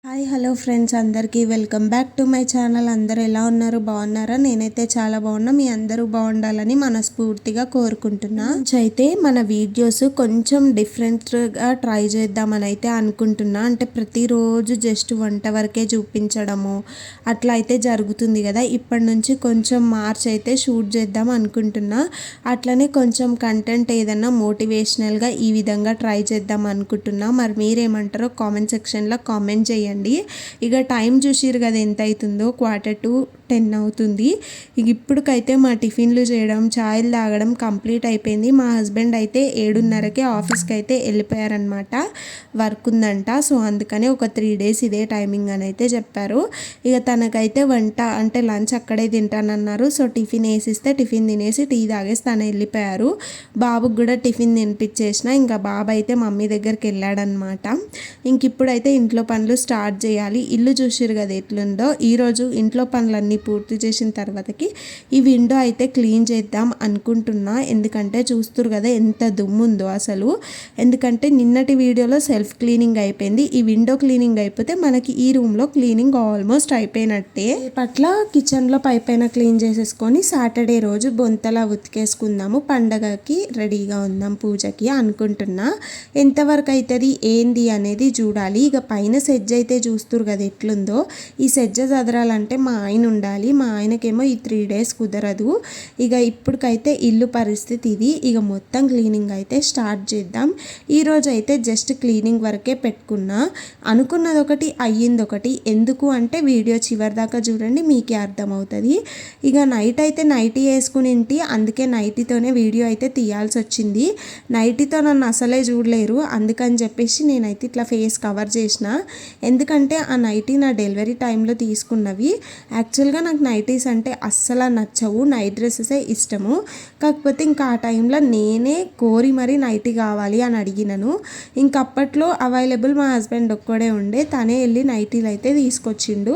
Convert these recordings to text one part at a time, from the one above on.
Hi hello friends, అందరికీ welcome back to my channel. అందరూ ఎలా ఉన్నారు? బాగున్నారా? నేనైతే చాలా బాగున్నా. మీ అందరూ బాగుండాలని మనస్ఫూర్తిగా కోరుకుంటున్నా. అయితే మన వీడియోస్ కొంచెం డిఫరెంట్గా ట్రై చేద్దామని అయితే అనుకుంటున్నా. అంటే ప్రతిరోజు జస్ట్ వంట వరకే చూపించడము అట్లా అయితే జరుగుతుంది కదా. ఇప్పటి నుంచి కొంచెం మార్చ్ అయితే షూట్ చేద్దాం అనుకుంటున్నా. అట్లనే కొంచెం కంటెంట్ ఏదన్నా మోటివేషనల్గా ఈ విధంగా ట్రై చేద్దాం అనుకుంటున్నా. మరి మీరేమంటారో కామెంట్ సెక్షన్లో కామెంట్ చేయండి. ఇక టైం చూసిరు కదా ఎంత అవుతుందో, 9:45 అవుతుంది. ఇక ఇప్పటికైతే మా టిఫిన్లు చేయడం, ఛాయలు తాగడం కంప్లీట్ అయిపోయింది. మా హస్బెండ్ అయితే 7:30కే ఆఫీస్కి అయితే వెళ్ళిపోయారనమాట. వర్క్ ఉందంట. సో అందుకని ఒక 3 days ఇదే టైమింగ్ అని అయితే చెప్పారు. ఇక తనకైతే వంట అంటే లంచ్ అక్కడే తింటానన్నారు. సో టిఫిన్ వేసిస్తే టిఫిన్ తినేసి టీ తాగేసి తను వెళ్ళిపోయారు. బాబుకి కూడా టిఫిన్ తినిపించేసిన. ఇంకా బాబు అయితే మమ్మీ దగ్గరికి వెళ్ళాడనమాట. ఇంక ఇప్పుడైతే ఇంట్లో పనులు స్టార్ట్ చేయాలి. ఇల్లు చూసిరు కదా ఎట్లుందో. ఈరోజు ఇంట్లో పనులన్నీ పూర్తి చేసిన తర్వాతకి ఈ విండో అయితే క్లీన్ చేద్దాం అనుకుంటున్నా. ఎందుకంటే చూస్తురు కదా ఎంత దుమ్ము ఉందో అసలు. ఎందుకంటే నిన్నటి వీడియోలో సెల్ఫ్ క్లీనింగ్ అయిపోయింది. ఈ విండో క్లీనింగ్ అయిపోతే మనకి ఈ రూమ్లో క్లీనింగ్ ఆల్మోస్ట్ అయిపోయినట్టే. పట్ల కిచెన్లో పైపైన క్లీన్ చేసేసుకొని సాటర్డే రోజు బొంతలా ఉతికేసుకుందాము. పండగకి రెడీగా ఉందాం పూజకి అనుకుంటున్నా. ఎంతవరకు అవుతుంది ఏంది అనేది చూడాలి. ఇక పైన సెజ్ అయితే చూస్తురు కదా ఎట్లుందో. ఈ సెజ్జ చదరాలంటే మా ఆయన ఉండాలి. మా ఆయనకేమో ఈ 3 days కుదరదు. ఇక ఇప్పటికైతే ఇల్లు పరిస్థితి ఇది. ఇక మొత్తం క్లీనింగ్ అయితే స్టార్ట్ చేద్దాం. ఈరోజు అయితే జస్ట్ క్లీనింగ్ వరకే పెట్టుకున్నా. అనుకున్నది ఒకటి అయ్యింది ఒకటి. ఎందుకు అంటే వీడియో చివరి దాకా చూడండి, మీకే అర్థమవుతుంది. ఇక నైట్ అయితే నైటీ వేసుకుని అందుకే నైటీతోనే వీడియో అయితే తీయాల్సి వచ్చింది. నైటీతో నన్ను అసలే చూడలేరు. అందుకని చెప్పేసి నేనైతే ఇట్లా ఫేస్ కవర్ చేసిన. ఎందుకంటే ఆ నైటీ నా డెలివరీ టైంలో తీసుకున్నవి. యాక్చువల్గా నాకు నైటీస్ అంటే అస్సలు నచ్చవు. నైట్ డ్రెస్సెసే ఇష్టము. కాకపోతే ఇంకా ఆ టైంలో నేనే కోరి మరీ నైటీ కావాలి అని అడిగినాను. ఇంకప్పట్లో అవైలబుల్ మా హస్బెండ్ ఒక్కడే ఉండే. తనే వెళ్ళి నైటీలు అయితే తీసుకొచ్చిండు.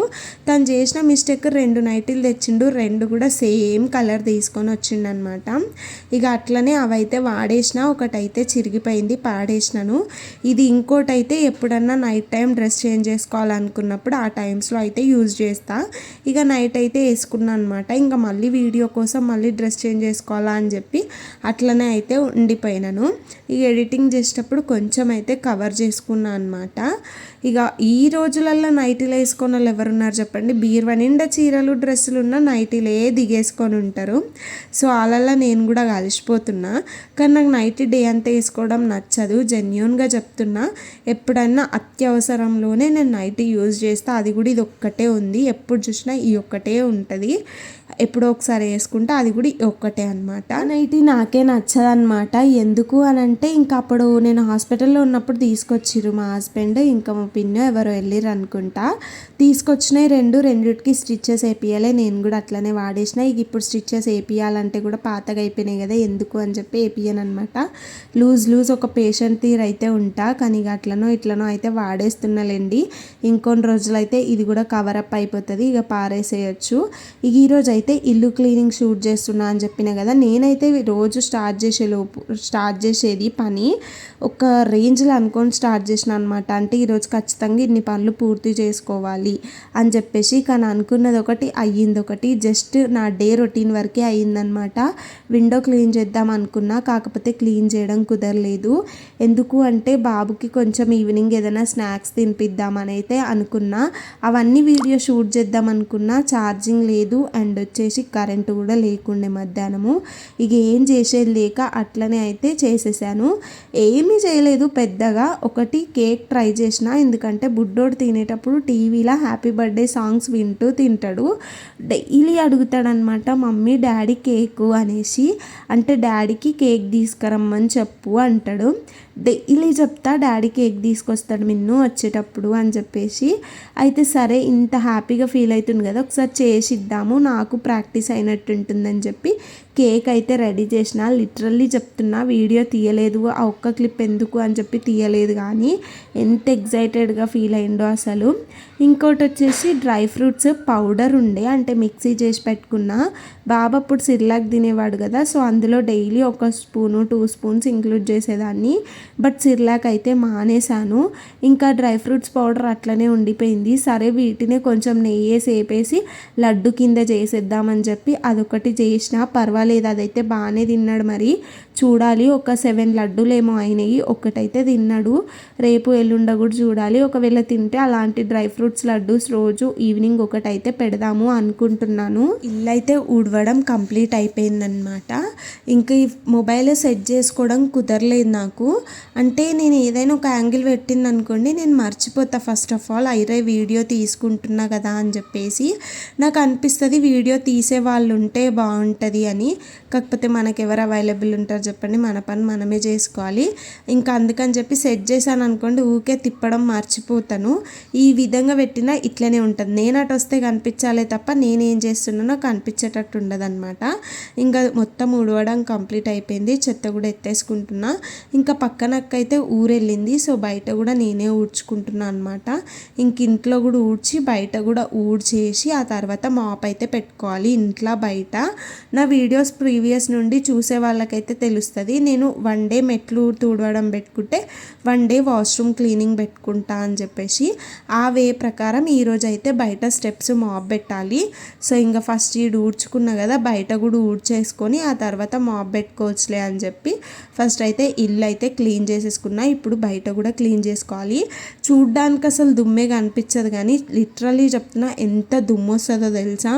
తను చేసిన మిస్టేక్ 2 నైటీలు తెచ్చిండు. 2 కూడా సేమ్ కలర్ తీసుకొని వచ్చిండు అనమాట. ఇక అట్లనే అవైతే వాడేసిన. ఒకటైతే చిరిగిపోయింది, పాడేసినాను. ఇది ఇంకోటైతే ఎప్పుడన్నా నైట్ టైం డ్రెస్ చేంజ్ చేసుకోవాలనుకున్నప్పుడు ఆ టైమ్స్లో అయితే యూజ్ చేస్తా. ఇక నైట్ అయితే వేసుకున్నాను అనమాట. ఇంకా మళ్ళీ వీడియో కోసం మళ్ళీ డ్రెస్ చేంజ్ చేసుకోవాలా అని చెప్పి అట్లనే అయితే ఉండిపోయినాను. ఇక ఎడిటింగ్ చేసేటప్పుడు కొంచెం అయితే కవర్ చేసుకున్నాను అనమాట. ఇక ఈ రోజులలో నైటీలు వేసుకొని వాళ్ళు ఎవరున్నారు చెప్పండి? బీరువా నిండా చీరలు డ్రెస్సులు ఉన్న నైటీలే దిగేసుకొని ఉంటారు. సో వాళ్ళల్లో నేను కూడా కలిసిపోతున్నా. కానీ నాకు నైటీ డే అంతా వేసుకోవడం నచ్చదు. జెన్యూన్గా చెప్తున్నా. ఎప్పుడన్నా అత్యవసరంలోనే నేను నైటీ యూజ్ చేస్తా. అది కూడా ఇది ఒక్కటే ఉంది. ఎప్పుడు చూసినా ఈ ఒక్కటే ఉంటుంది. ఎప్పుడో ఒకసారి వేసుకుంటా. అది కూడా ఒక్కటే అనమాట. నైటీ నాకే నచ్చదనమాట. ఎందుకు అని అంటే ఇంకా అప్పుడు నేను హాస్పిటల్లో ఉన్నప్పుడు తీసుకొచ్చిర్రు మా హస్బెండ్, ఇంకా మా పిన్ను ఎవరో వెళ్ళిర్రు అనుకుంటా. తీసుకొచ్చినాయి రెండిటికి స్టిచ్చెస్ వేపియాలి. నేను కూడా అట్లనే వాడేసిన. ఇక ఇప్పుడు స్టిచ్చెస్ వేపియాలంటే కూడా పాతగా అయిపోయినాయి కదా, ఎందుకు అని చెప్పి వేపియను అనమాట. లూజ్ ఒక పేషెంట్ తీరు అయితే ఉంటా. కానీ ఇక అట్లనో ఇట్లనో అయితే వాడేస్తున్నాలేండి. ఇంకొన్ని రోజులు అయితే ఇది కూడా కవరప్ అయిపోతుంది. ఇక పారేసేయచ్చు. ఇక ఈరోజు అయితే ఇల్లు క్లీనింగ్ షూట్ చేస్తున్నా అని చెప్పిన కదా. నేనైతే రోజు స్టార్ట్ చేసేది పని ఒక రేంజ్లో అనుకొని స్టార్ట్ చేసిన అనమాట. అంటే ఈరోజు ఖచ్చితంగా ఇన్ని పనులు పూర్తి చేసుకోవాలి అని చెప్పేసి. కానీ అనుకున్నది ఒకటి అయ్యింది ఒకటి. జస్ట్ నా డే రొటీన్ వరకే అయ్యిందనమాట. విండో క్లీన్ చేద్దాం అనుకున్నా, కాకపోతే క్లీన్ చేయడం కుదరలేదు. ఎందుకు అంటే బాబుకి కొంచెం ఈవినింగ్ ఏదైనా స్నాక్స్ తినిపిద్దామని అయితే అనుకున్నా. అవన్నీ వీడియో షూట్ చేద్దాం అనుకున్నా. ఛార్జింగ్ లేదు అండ్ వచ్చేసి కరెంటు కూడా లేకుండే మధ్యాహ్నము. ఇక ఏం చేసేది లేక అట్లనే అయితే చేసేసాను. ఏమీ చేయలేదు పెద్దగా. ఒకటి కేక్ ట్రై చేసిన. ఎందుకంటే బుడ్డోడు తినేటప్పుడు టీవీలో హ్యాపీ బర్త్డే సాంగ్స్ వింటూ తింటాడు. డైలీ అడుగుతాడనమాట, మమ్మీ డాడీ కేకు అనేసి. అంటే డాడీకి కేక్ తీసుకురమ్మని చెప్పు అంటాడు. డైలీ చెప్తా డాడీ కేక్ తీసుకొస్తాడు మిన్ను వచ్చేటప్పుడు అని చెప్పేసి. అయితే సరే ఇంత హ్యాపీగా ఫీల్ అవుతుంది కదా, ఒకసారి చేసిద్దాము, నాకు ప్రాక్టీస్ అయినట్టు ఉంటుందని చెప్పి కేక్ అయితే రెడీ చేసిన. లిటరల్లీ చెప్తున్నా, వీడియో తీయలేదు, ఆ ఒక్క క్లిప్ ఎందుకు అని చెప్పి తీయలేదు, కానీ ఎంత ఎగ్జైటెడ్గా ఫీల్ అయిందో అసలు. ఇంకోటి వచ్చేసి డ్రై ఫ్రూట్స్ పౌడర్ ఉండే, అంటే మిక్సీ చేసి పెట్టుకున్నా. బాబు అప్పుడు సిర్లాక్ తినేవాడు కదా, సో అందులో డైలీ 1 స్పూను 2 స్పూన్స్ ఇంక్లూడ్ చేసేదాన్ని. బట్ సిర్లాక్ అయితే మానేశాను. ఇంకా డ్రై ఫ్రూట్స్ పౌడర్ అట్లనే ఉండిపోయింది. సరే వీటిని కొంచెం నెయ్యి వేపేసి లడ్డు కింద చేసేద్దామని చెప్పి అదొకటి చేసిన. పర్వాలేదు, అదైతే బాగానే తిన్నాడు. మరి చూడాలి, ఒక 7 లడ్డూలు ఏమో అయినాయి, ఒక్కటైతే తిన్నాడు. రేపు ఎల్లుండ కూడా చూడాలి, ఒకవేళ తింటే అలాంటి డ్రై ఫ్రూట్స్ లడ్డూస్ రోజు ఈవినింగ్ ఒకటైతే పెడదాము అనుకుంటున్నాను. ఇల్లు అయితే ఊడవడం కంప్లీట్ అయిపోయిందనమాట. ఇంకా ఈ మొబైల్ సెట్ చేసుకోవడం కుదరలేదు నాకు. అంటే నేను ఏదైనా ఒక యాంగిల్ పెట్టింది అనుకోండి, నేను మర్చిపోతా ఫస్ట్ ఆఫ్ ఆల్, అయిరే వీడియో తీసుకుంటున్నా కదా అని చెప్పేసి. నాకు అనిపిస్తుంది వీడియో తీసే వాళ్ళు ఉంటే బాగుంటుంది అని. కాకపోతే మనకు ఎవరు అవైలబుల్ ఉంటారు చెప్పండి, మన పని మనమే చేసుకోవాలి. ఇంకా అందుకని చెప్పి సెట్ చేశాను అనుకోండి, ఊకే తిప్పడం మర్చిపోతాను. ఈ విధంగా పెట్టినా ఇట్లనే ఉంటుంది. నేను అటు వస్తే కనిపించాలే తప్ప నేనేం చేస్తున్నానో కనిపించేటట్టు ఉండదు అనమాట. ఇంకా మొత్తం ఊడవడం కంప్లీట్ అయిపోయింది. చెత్త కూడా ఎత్తేసుకుంటున్నా. ఇంకా పక్కనకైతే ఊరెళ్ళింది, సో బయట కూడా నేనే ఊడ్చుకుంటున్నా అనమాట. ఇంక ఇంట్లో కూడా ఊడ్చి బయట కూడా ఊడ్చేసి ఆ తర్వాత మాప్ అయితే పెట్టుకోవాలి ఇంట్లో బయట. నా వీడియోస్ ప్రీవియస్ నుండి చూసే వాళ్ళకైతే తెలుస్తుంది, నేను 1 డే మెట్లు తుడవడం పెట్టుకుంటే 1 డే వాష్రూమ్ క్లీనింగ్ పెట్టుకుంటా అని చెప్పేసి. ఆ వే ప్రకారం ఈరోజు అయితే బయట స్టెప్స్ మాప్ పెట్టాలి. సో ఇంకా ఫస్ట్ ఈడు ఊడ్చుకున్నా కదా, బయట కూడా ఊడ్చేసుకొని ఆ తర్వాత మాప్ పెట్టుకోవచ్చులే అని చెప్పి ఫస్ట్ అయితే ఇల్లు అయితే క్లీన్ చేసేసుకున్నా. ఇప్పుడు బయట కూడా క్లీన్ చేసుకోవాలి. చూడ్డానికి అసలు దుమ్మే కనిపించదు, కానీ లిటరల్లీ చెప్తున్నా ఎంత దుమ్ము వస్తుందో తెలుసా.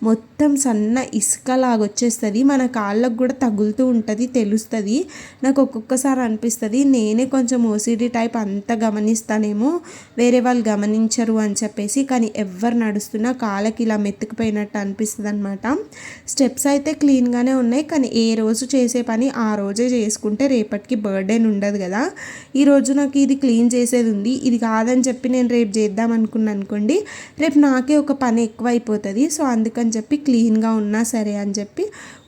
మొత్తం సన్న ఇసుకలాగా వచ్చేస్తుంది, మన కాళ్ళకు కూడా తగులుతూ ఉంటుంది, తెలుస్తుంది. నాకు ఒక్కొక్కసారి అనిపిస్తుంది నేనే కొంచెం ఓసిడి టైప్, అంత గమనిస్తానేమో, వేరే వాళ్ళు గమనించరు అని చెప్పేసి. కానీ ఎవరు నడుస్తున్నా కాళ్ళకి ఇలా మెత్తుకుపోయినట్టు అనిపిస్తుంది అనమాట. స్టెప్స్ అయితే క్లీన్గానే ఉన్నాయి, కానీ ఏ రోజు చేసే పని ఆ రోజే చేసుకుంటే రేపటికి బర్త్డేని ఉండదు కదా. ఈరోజు నాకు ఇది క్లీన్ చేసేది ఉంది, ఇది కాదని చెప్పి నేను రేపు చేద్దాం అనుకున్నాను అనుకోండి, రేపు నాకే ఒక పని ఎక్కువ అయిపోతుంది. సో అందుకని చెప్పి క్లీన్గా ఉన్నా సరే అని చెప్పి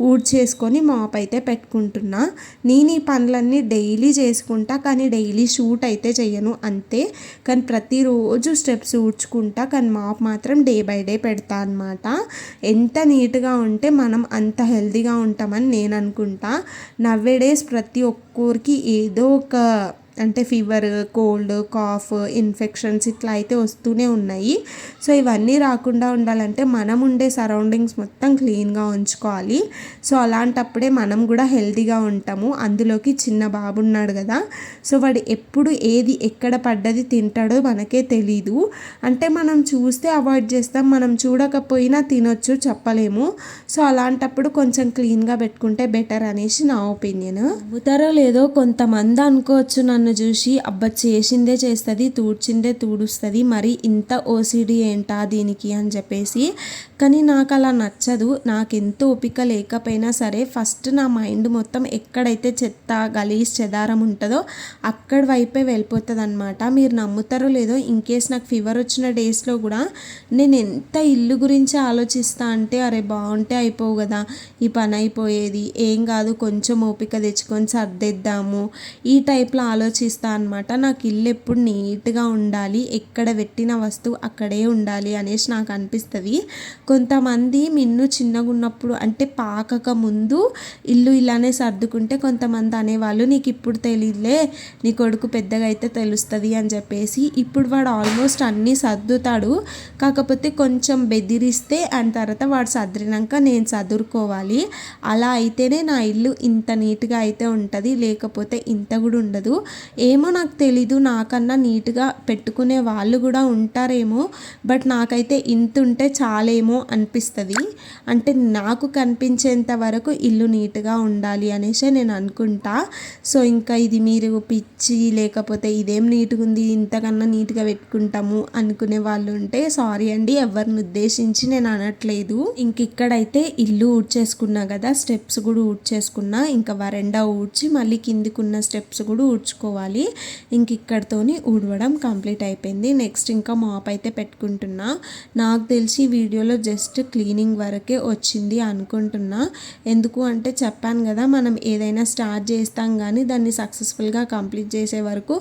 ఊడ్చేసుకొని మాప్ అయితే పెట్టుకుంటున్నా. నేను ఈ పనులన్నీ డైలీ చేసుకుంటా, కానీ డైలీ షూట్ అయితే చేయను అంతే. కానీ ప్రతిరోజు స్టెప్స్ ఊడ్చుకుంటా, కానీ మాప్ మాత్రం డే బై డే పెడతా అనమాట. ఎంత నీట్గా ఉంటే మనం అంత హెల్తీగా ఉంటామని నేను అనుకుంటా. నవ్వేడేస్ ప్రతి ఒక్కరికి ఏదో ఒక అంటే ఫీవర్, కోల్డ్, కాఫ్, ఇన్ఫెక్షన్స్ ఇట్లా అయితే వస్తూనే ఉన్నాయి. సో ఇవన్నీ రాకుండా ఉండాలంటే మనం ఉండే సరౌండింగ్స్ మొత్తం క్లీన్గా ఉంచుకోవాలి. సో అలాంటప్పుడే మనం కూడా హెల్తీగా ఉంటాము. అందులోకి చిన్న బాబు ఉన్నాడు కదా, సో వాడు ఎప్పుడు ఏది ఎక్కడ పడ్డది తింటాడో మనకే తెలీదు. అంటే మనం చూస్తే అవాయిడ్ చేస్తాం, మనం చూడకపోయినా తినొచ్చు, చెప్పలేము. సో అలాంటప్పుడు కొంచెం క్లీన్గా పెట్టుకుంటే బెటర్ అనేసి నా ఒపీనియన్. నమ్ముతారో లేదో కొంతమంది అనుకోవచ్చు నన్ను చూసి, అబ్బా చేసిందే చేస్తుంది, తూడ్చిందే తూడుస్తుంది, మరి ఇంత ఓసిడి ఏంటా దీనికి అని చెప్పేసి. కానీ నాకు అలా నచ్చదు. నాకు ఎంత ఓపిక లేకపోయినా సరే ఫస్ట్ నా మైండ్ మొత్తం ఎక్కడైతే చెత్త గలీజ్ చెదారం ఉంటుందో అక్కడి వైపే వెళ్ళిపోతుంది అనమాట. మీరు నమ్ముతారో లేదో, ఇన్కేస్ నాకు ఫీవర్ వచ్చిన డేస్లో కూడా నేను ఎంత ఇల్లు గురించి ఆలోచిస్తా అంటే, అరే బాగుంటే అయిపోవు కదా, ఈ పని అయిపోయేది, ఏం కాదు కొంచెం ఓపిక తెచ్చుకొని సర్దేద్దాము, ఈ టైప్లో ఆలోచిస్తా అనమాట. నాకు ఇల్లు ఎప్పుడు నీట్గా ఉండాలి, ఎక్కడ పెట్టిన వస్తువు అక్కడే ఉండాలి అనేసి నాకు అనిపిస్తుంది. కొంతమంది మిన్ను చిన్నగా ఉన్నప్పుడు అంటే పాకక ముందు ఇల్లు ఇలానే సర్దుకుంటే కొంతమంది అనేవాళ్ళు, నీకు ఇప్పుడు తెలియలే, నీ కొడుకు పెద్దగా అయితే తెలుస్తుంది అని చెప్పేసి. ఇప్పుడు వాడు ఆల్మోస్ట్ అన్నీ సర్దుతాడు, కాకపోతే కొంచెం బెదిరిస్తే అండ్ తర్వాత వాడు సర్దినాక నేను చదువుకోవాలి. అలా అయితేనే నా ఇల్లు ఇంత నీట్గా అయితే ఉంటుంది, లేకపోతే ఇంత కూడా ఉండదు. ఏమో నాకు తెలీదు, నాకన్నా నీట్గా పెట్టుకునే వాళ్ళు కూడా ఉంటారేమో, బట్ నాకైతే ఇంత ఉంటే చాలేమో అనిపిస్తుంది. అంటే నాకు కనిపించేంత వరకు ఇల్లు నీట్గా ఉండాలి అనేసి నేను అనుకుంటా. సో ఇంకా ఇది మీరు పిచ్చి లేకపోతే ఇదేం నీట్గా ఉంది, ఇంతకన్నా నీట్గా పెట్టుకుంటాము అనుకునే వాళ్ళు ఉంటే సారీ అండి, ఎవరిని ఉద్దేశించి నేను అనట్లేదు. ఇంక ఇక్కడైతే ఇల్లు ఊడ్చేసుకున్నా కదా, స్టెప్స్ కూడా ఊడ్చేసుకున్నా. ఇంకా వరండా ఊడ్చి మళ్ళీ కిందికున్న స్టెప్స్ కూడా ఊడ్చుకోవాలి. ఇంక ఇక్కడతోని ఊడవడం కంప్లీట్ అయిపోయింది. నెక్స్ట్ ఇంకా మాప్ అయితే పెట్టుకుంటున్నా. నాకు తెలిసి వీడియోలో జస్ట్ క్లీనింగ్ వరకే వచ్చింది అనుకుంటున్నా. ఎందుకు అంటే చెప్పాను కదా, మనం ఏదైనా స్టార్ట్ చేస్తాం కానీ దాన్ని సక్సెస్ఫుల్గా కంప్లీట్ చేసే వరకు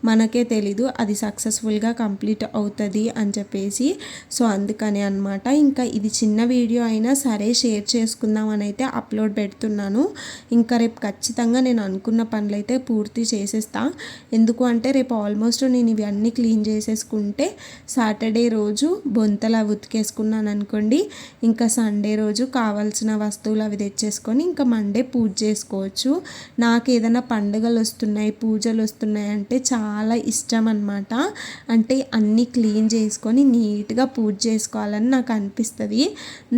మనకే తెలీదు అది సక్సెస్ఫుల్గా కంప్లీట్ అవుతుంది అని చెప్పేసి. సో అందుకని అనమాట. ఇంకా ఇది చిన్న వీడియో అయినా సరే షేర్ చేసుకుందామని అయితే అప్లోడ్ పెడుతున్నాను. ఇంకా రేపు ఖచ్చితంగా నేను అనుకున్న పనులు అయితే పూర్తి చేసేస్తా. ఎందుకు అంటే రేపు ఆల్మోస్ట్ నేను ఇవి అన్నీ క్లీన్ చేసేసుకుంటే సాటర్డే రోజు బొంతలు అవి ఉతికేసుకున్నాను అనుకోండి, ఇంకా సండే రోజు కావాల్సిన వస్తువులు అవి తెచ్చేసుకొని ఇంకా మండే పూజ చేసుకోవచ్చు. నాకు ఏదైనా పండుగలు వస్తున్నాయి, పూజలు వస్తున్నాయి అంటే చాలా ఇష్టం అనమాట. అంటే అన్నీ క్లీన్ చేసుకొని నీట్గా పూజ చేసుకోవాలని నాకు అనిపిస్తుంది.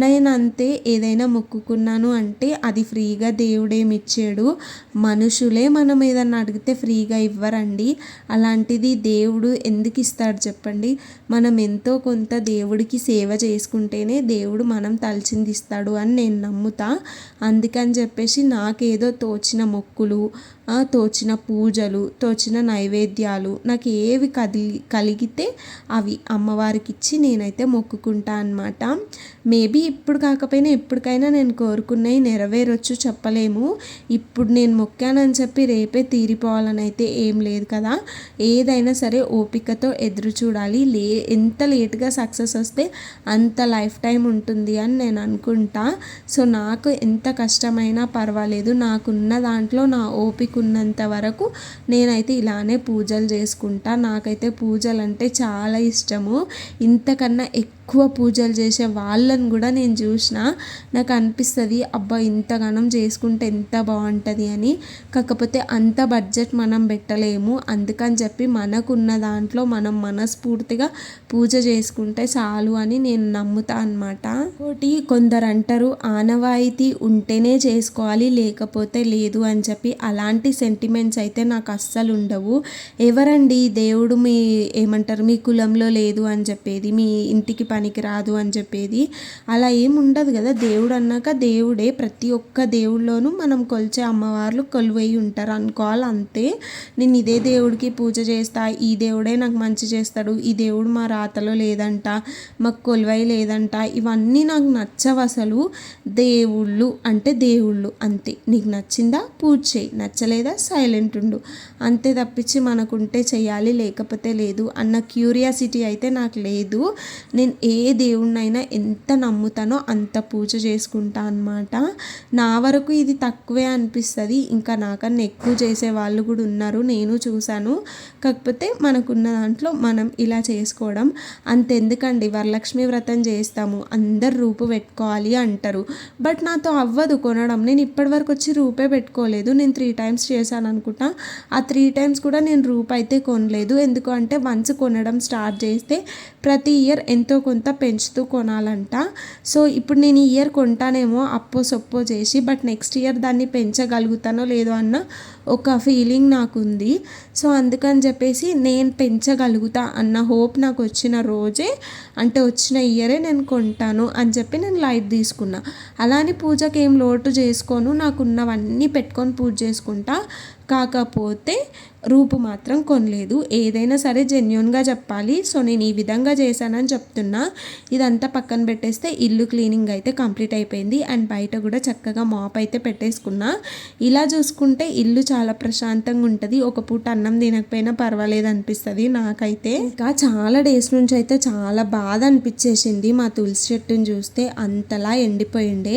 నేను అంతే, ఏదైనా మొక్కుకున్నాను అంటే అది ఫ్రీగా దేవుడేమి ఇచ్చాడు, మనుషులే మనం ఏదన్నా అడిగితే ఫ్రీగా ఇవ్వరండి. అలాంటిది దేవుడు ఎందుకు ఇస్తాడు చెప్పండి? మనం ఎంతో కొంత దేవుడికి సేవ చేసుకుంటేనే దేవుడు మనం తలచింది ఇస్తాడు అని నేను నమ్ముతా. అందుకని చెప్పేసి నాకేదో తోచిన మొక్కులు, తోచిన పూజలు, తోచిన నైవేద్యాలు నాకు ఏవి కలిగితే అవి అమ్మవారికి ఇచ్చి నేనైతే మొక్కుకుంటా అనమాట. మేబీ ఇప్పుడు కాకపోయినా ఎప్పటికైనా నేను కోరుకున్నవి నెరవేరొచ్చు, చెప్పలేము. ఇప్పుడు నేను మొక్కానని చెప్పి రేపే తీరిపోవాలని అయితే ఏం లేదు కదా. ఏదైనా సరే ఓపికతో ఎదురు చూడాలి. ఎంత లేట్గా సక్సెస్ వస్తే అంత లైఫ్ టైం ఉంటుంది అని నేను అనుకుంటా. సో నాకు ఎంత కష్టమైనా పర్వాలేదు, నాకున్న దాంట్లో నా ఓపిక ఉన్నంత వరకు నేనైతే ఇలానే పూజలు చేసుకుంటా. నాకైతే పూజలు అంటే చాలా ఇష్టము. ఇంతకన్నా ఎక్కువ పూజలు చేసే వాళ్ళని కూడా నేను చూసిన, నాకు అనిపిస్తుంది అబ్బా ఇంతగానం చేసుకుంటే ఎంత బాగుంటుంది అని. కాకపోతే అంత బడ్జెట్ మనం పెట్టలేము. అందుకని చెప్పి మనకున్న దాంట్లో మనం మనస్ఫూర్తిగా పూజ చేసుకుంటే చాలు అని నేను నమ్ముతా అనమాట. ఒకటి కొందరు అంటారు ఆనవాయితీ ఉంటేనే చేసుకోవాలి లేకపోతే లేదు అని చెప్పి. అలాంటి సెంటిమెంట్స్ అయితే నాకు అస్సలు ఉండవు. ఎవరండి దేవుడు మీ ఏమంటారు మీ కులంలో లేదు అని చెప్పేది, మీ ఇంటికి పనికి రాదు అని చెప్పేది? అలా ఏమి ఉండదు కదా. దేవుడు అన్నాక దేవుడే. ప్రతి ఒక్క దేవుళ్ళలోనూ మనం కొలిచే అమ్మవార్లు కొలువై ఉంటారు అనుకోవాలి, అంతే. నేను ఇదే దేవుడికి పూజ చేస్తా, ఈ దేవుడే నాకు మంచి చేస్తాడు, ఈ దేవుడు మా రాతలో లేదంట, మాకు కొలువై లేదంట, ఇవన్నీ నాకు నచ్చవు అసలు. దేవుళ్ళు అంటే దేవుళ్ళు అంతే. నీకు నచ్చిందా పూజ చేయి, నచ్చలేదా సైలెంట్ ఉండు, అంతే తప్పించి మనకుంటే చెయ్యాలి లేకపోతే లేదు అన్న క్యూరియాసిటీ అయితే నాకు లేదు. నేను ఏ దేవుడినైనా ఎంత నమ్ముతానో అంత పూజ చేసుకుంటా అన్నమాట. నా వరకు ఇది తక్కువే అనిపిస్తుంది, ఇంకా నాకన్నా ఎక్కువ చేసే వాళ్ళు కూడా ఉన్నారు, నేను చూశాను. కాకపోతే మనకున్న దాంట్లో మనం ఇలా చేసుకోవడం అంతెందుకండి. వరలక్ష్మి వ్రతం చేస్తాము, అందరు రూపు పెట్టుకోవాలి అంటారు, బట్ నాతో అవ్వదు కొనడం. నేను ఇప్పటివరకు వచ్చి రూపే పెట్టుకోలేదు. నేను 3 times చేశాను అనుకుంటా. ఆ 3 times కూడా నేను రూపు అయితే కొనలేదు. ఎందుకు అంటే వన్స్ కొనడం స్టార్ట్ చేస్తే ప్రతి ఇయర్ ఎంతో కొంత పెంచుతూ కొనాలంట. సో ఇప్పుడు నేను ఈ ఇయర్ కొంటానేమో అప్పో సొప్పో చేసి, బట్ నెక్స్ట్ ఇయర్ దాన్ని పెంచగలుగుతానో లేదో అన్న ఒక ఫీలింగ్ నాకు ఉంది. సో అందుకని చెప్పేసి నేను పెంచగలుగుతా అన్న హోప్ నాకు వచ్చిన రోజే, అంటే వచ్చిన ఇయరే నేను కొంటాను అని చెప్పి నేను లైట్ తీసుకున్నా. అలానే పూజకి ఏం లోటు చేసుకోను, నాకున్నవన్నీ పెట్టుకొని పూజ చేసుకుంటా. కాకపోతే రూపు మాత్రం కొనలేదు. ఏదైనా సరే జెన్యూన్గా చెప్పాలి. సో నేను ఈ విధంగా చేశానని చెప్తున్నా. ఇదంతా పక్కన పెట్టేస్తే ఇల్లు క్లీనింగ్ అయితే కంప్లీట్ అయిపోయింది. అండ్ బయట కూడా చక్కగా మాప్ అయితే పెట్టేసుకున్నా. ఇలా చూసుకుంటే ఇల్లు చాలా ప్రశాంతంగా ఉంటుంది. ఒక పూట అన్నం తినకపోయినా పర్వాలేదు అనిపిస్తుంది నాకైతే. ఇంకా చాలా డేస్ నుంచి అయితే చాలా బాధ అనిపించేసింది మా తులసి చెట్టుని చూస్తే, అంతలా ఎండిపోయిండే.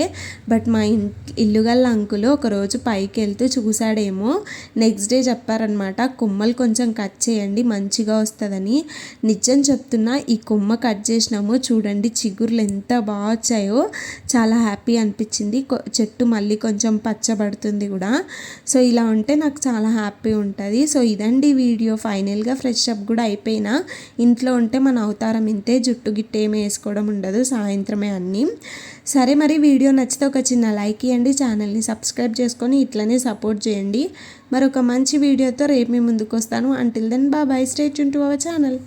బట్ మా ఇల్లు గల్ల అంకులు ఒకరోజు పైకి వెళ్తూ చూసాడేమో, నెక్స్ట్ డే చెప్పారనమాట కొమ్మలు కొంచెం కట్ చేయండి మంచిగా వస్తుందని. నిజం చెప్తున్నా, ఈ కొమ్మ కట్ చేసినామో చూడండి చిగుర్లు ఎంత బాగా వచ్చాయో, చాలా హ్యాపీ అనిపించింది. చెట్టు మళ్ళీ కొంచెం పచ్చబడుతుంది కూడా. సో ఇలా ఉంటే నాకు చాలా హ్యాపీ ఉంటుంది. సో ఇదండి వీడియో. ఫైనల్గా ఫ్రెష్ అప్ కూడా అయిపోయినా. ఇంట్లో ఉంటే మన అవతారం ఇంతే, జుట్టు గిట్టేమీ వేసుకోవడం ఉండదు, సాయంత్రమే అన్నీ. సరే మరి వీడియో నచ్చితే ఒక చిన్న లైక్ ఇవ్వండి, ఛానల్ని సబ్స్క్రైబ్ చేసుకొని ఇట్లనే సపోర్ట్ చేయండి. మరొక మంచి వీడియోతో రేపు మీ ముందుకు వస్తాను. Until then bye, stay tune to our channel.